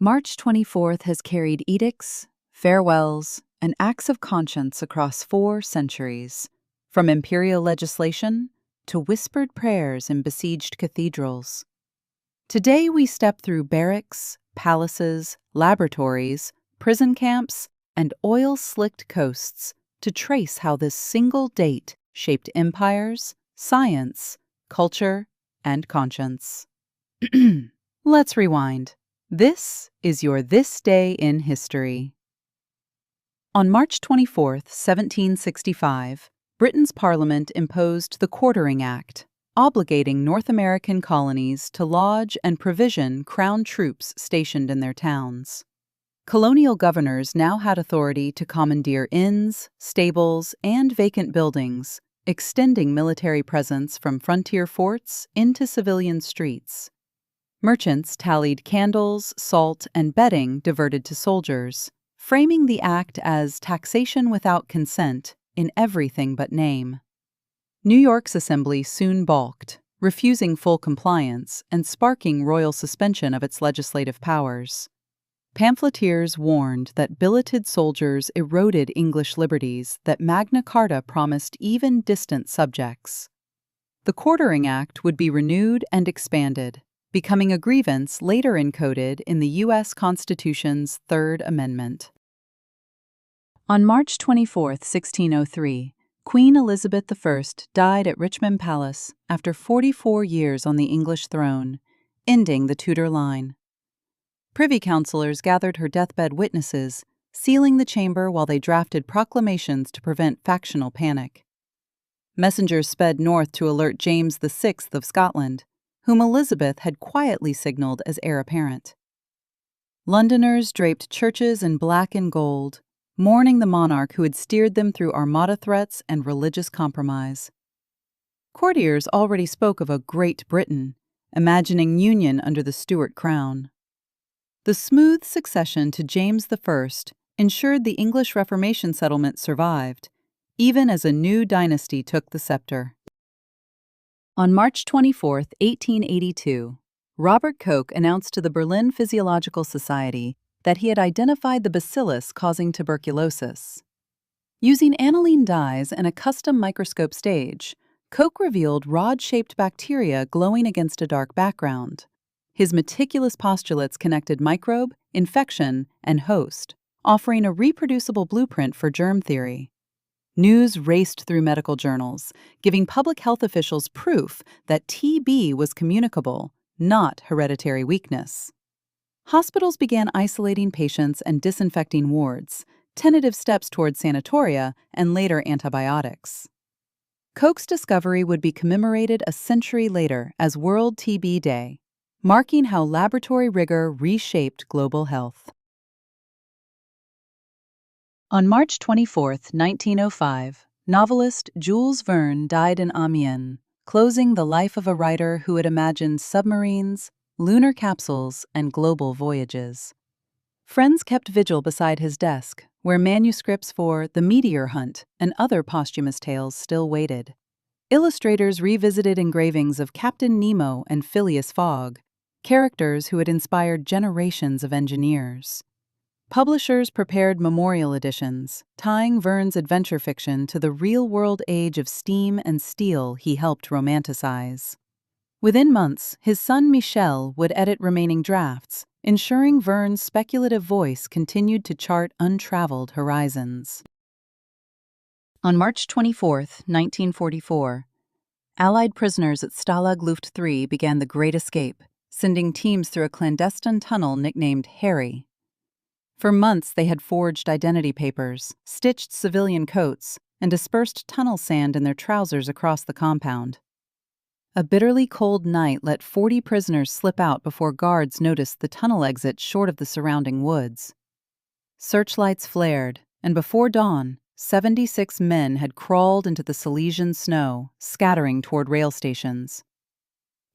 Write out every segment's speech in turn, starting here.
March 24th has carried edicts, farewells, and acts of conscience across 4 centuries, from imperial legislation to whispered prayers in besieged cathedrals. Today we step through barracks, palaces, laboratories, prison camps, and oil-slicked coasts to trace how this single date shaped empires, science, culture, and conscience. Let's rewind. This is your This Day in History. On March 24, 1765, Britain's Parliament imposed the Quartering Act, obligating North American colonies to lodge and provision Crown troops stationed in their towns. Colonial governors now had authority to commandeer inns, stables, and vacant buildings, extending military presence from frontier forts into civilian streets. Merchants tallied candles, salt, and bedding diverted to soldiers, framing the act as taxation without consent in everything but name. New York's assembly soon balked, refusing full compliance and sparking royal suspension of its legislative powers. Pamphleteers warned that billeted soldiers eroded English liberties that Magna Carta promised even distant subjects. The Quartering Act would be renewed and expanded, becoming a grievance later encoded in the U.S. Constitution's Third Amendment. On March 24, 1603, Queen Elizabeth I died at Richmond Palace after 44 years on the English throne, ending the Tudor line. Privy councillors gathered her deathbed witnesses, sealing the chamber while they drafted proclamations to prevent factional panic. Messengers sped north to alert James VI of Scotland, whom Elizabeth had quietly signaled as heir apparent. Londoners draped churches in black and gold, mourning the monarch who had steered them through Armada threats and religious compromise. Courtiers already spoke of a Great Britain, imagining union under the Stuart crown. The smooth succession to James I ensured the English Reformation settlement survived, even as a new dynasty took the scepter. On March 24, 1882, Robert Koch announced to the Berlin Physiological Society that he had identified the bacillus causing tuberculosis. Using aniline dyes and a custom microscope stage, Koch revealed rod-shaped bacteria glowing against a dark background. His meticulous postulates connected microbe, infection, and host, offering a reproducible blueprint for germ theory. News raced through medical journals, giving public health officials proof that TB was communicable, not hereditary weakness. Hospitals began isolating patients and disinfecting wards, tentative steps toward sanatoria and later antibiotics. Koch's discovery would be commemorated a century later as World TB Day, marking how laboratory rigor reshaped global health. On March 24, 1905, novelist Jules Verne died in Amiens, closing the life of a writer who had imagined submarines, lunar capsules, and global voyages. Friends kept vigil beside his desk, where manuscripts for The Meteor Hunt and other posthumous tales still waited. Illustrators revisited engravings of Captain Nemo and Phileas Fogg, characters who had inspired generations of engineers. Publishers prepared memorial editions, tying Verne's adventure fiction to the real-world age of steam and steel he helped romanticize. Within months, his son Michel would edit remaining drafts, ensuring Verne's speculative voice continued to chart untraveled horizons. On March 24, 1944, Allied prisoners at Stalag Luft III began the Great Escape, sending teams through a clandestine tunnel nicknamed Harry. For months, they had forged identity papers, stitched civilian coats, and dispersed tunnel sand in their trousers across the compound. A bitterly cold night let 40 prisoners slip out before guards noticed the tunnel exit short of the surrounding woods. Searchlights flared, and before dawn, 76 men had crawled into the Silesian snow, scattering toward rail stations.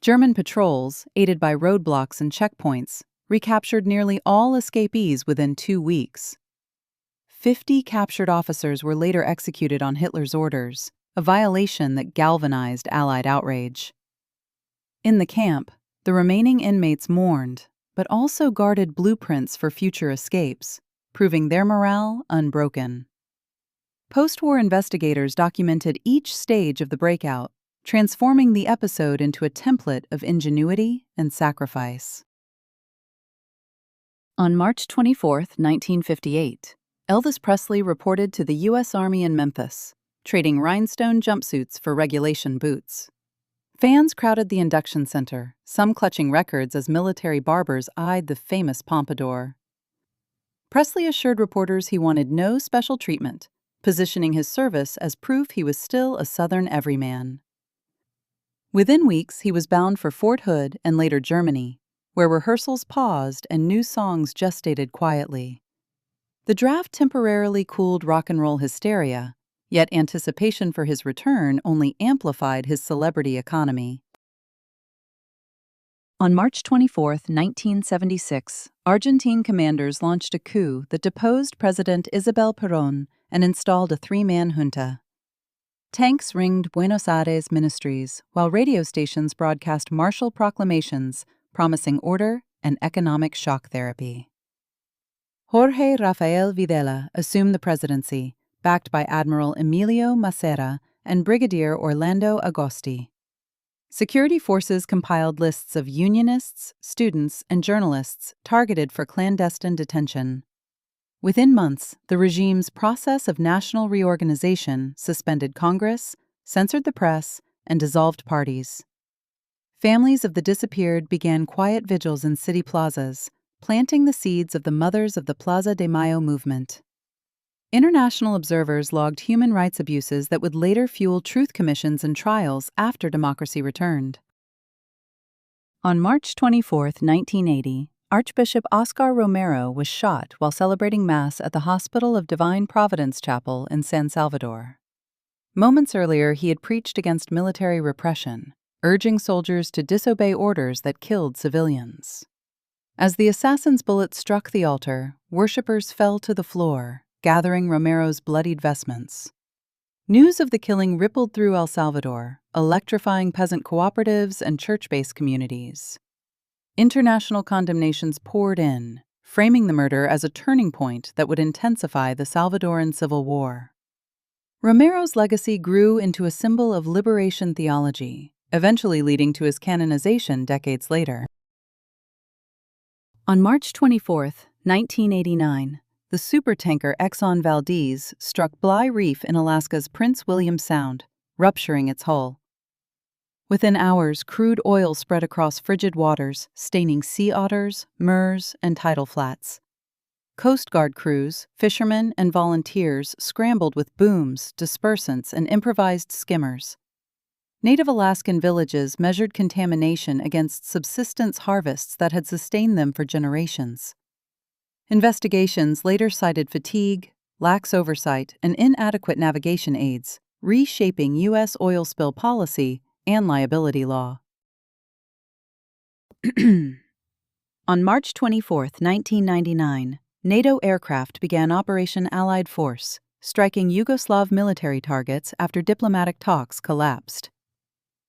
German patrols, aided by roadblocks and checkpoints, recaptured nearly all escapees within 2 weeks. 50 captured officers were later executed on Hitler's orders, a violation that galvanized Allied outrage. In the camp, the remaining inmates mourned, but also guarded blueprints for future escapes, proving their morale unbroken. Post-war investigators documented each stage of the breakout, transforming the episode into a template of ingenuity and sacrifice. On March 24, 1958, Elvis Presley reported to the U.S. Army in Memphis, trading rhinestone jumpsuits for regulation boots. Fans crowded the induction center, some clutching records as military barbers eyed the famous pompadour. Presley assured reporters he wanted no special treatment, positioning his service as proof he was still a Southern everyman. Within weeks, he was bound for Fort Hood and later Germany, where rehearsals paused and new songs gestated quietly. The draft temporarily cooled rock and roll hysteria, yet anticipation for his return only amplified his celebrity economy. On March 24, 1976, Argentine commanders launched a coup that deposed President Isabel Perón and installed a three-man junta. Tanks ringed Buenos Aires ministries, while radio stations broadcast martial proclamations promising order and economic shock therapy. Jorge Rafael Videla assumed the presidency, backed by Admiral Emilio Massera and Brigadier Orlando Agosti. Security forces compiled lists of unionists, students, and journalists targeted for clandestine detention. Within months, the regime's process of national reorganization suspended Congress, censored the press, and dissolved parties. Families of the disappeared began quiet vigils in city plazas, planting the seeds of the Mothers of the Plaza de Mayo movement. International observers logged human rights abuses that would later fuel truth commissions and trials after democracy returned. On March 24, 1980, Archbishop Oscar Romero was shot while celebrating Mass at the Hospital of Divine Providence Chapel in San Salvador. Moments earlier, he had preached against military repression, urging soldiers to disobey orders that killed civilians. As the assassin's bullet struck the altar, worshippers fell to the floor, gathering Romero's bloodied vestments. News of the killing rippled through El Salvador, electrifying peasant cooperatives and church-based communities. International condemnations poured in, framing the murder as a turning point that would intensify the Salvadoran Civil War. Romero's legacy grew into a symbol of liberation theology, eventually leading to his canonization decades later. On March 24, 1989, the supertanker Exxon Valdez struck Bligh Reef in Alaska's Prince William Sound, rupturing its hull. Within hours, crude oil spread across frigid waters, staining sea otters, murres, and tidal flats. Coast Guard crews, fishermen, and volunteers scrambled with booms, dispersants, and improvised skimmers. Native Alaskan villages measured contamination against subsistence harvests that had sustained them for generations. Investigations later cited fatigue, lax oversight, and inadequate navigation aids, reshaping U.S. oil spill policy and liability law. On March 24, 1999, NATO aircraft began Operation Allied Force, striking Yugoslav military targets after diplomatic talks collapsed.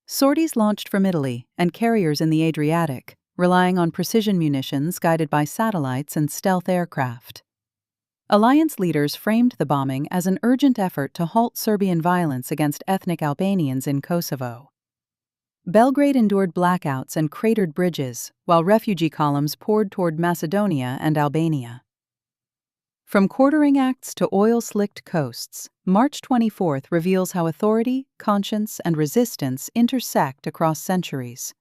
Sorties launched from Italy and carriers in the Adriatic, relying on precision munitions guided by satellites and stealth aircraft. Alliance leaders framed the bombing as an urgent effort to halt Serbian violence against ethnic Albanians in Kosovo. Belgrade endured blackouts and cratered bridges, while refugee columns poured toward Macedonia and Albania. From quartering acts to oil-slicked coasts, March 24th reveals how authority, conscience, and resistance intersect across centuries.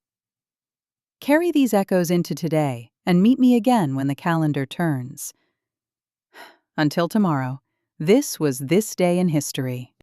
Carry these echoes into today, and meet me again when the calendar turns. Until tomorrow, this was This Day in History.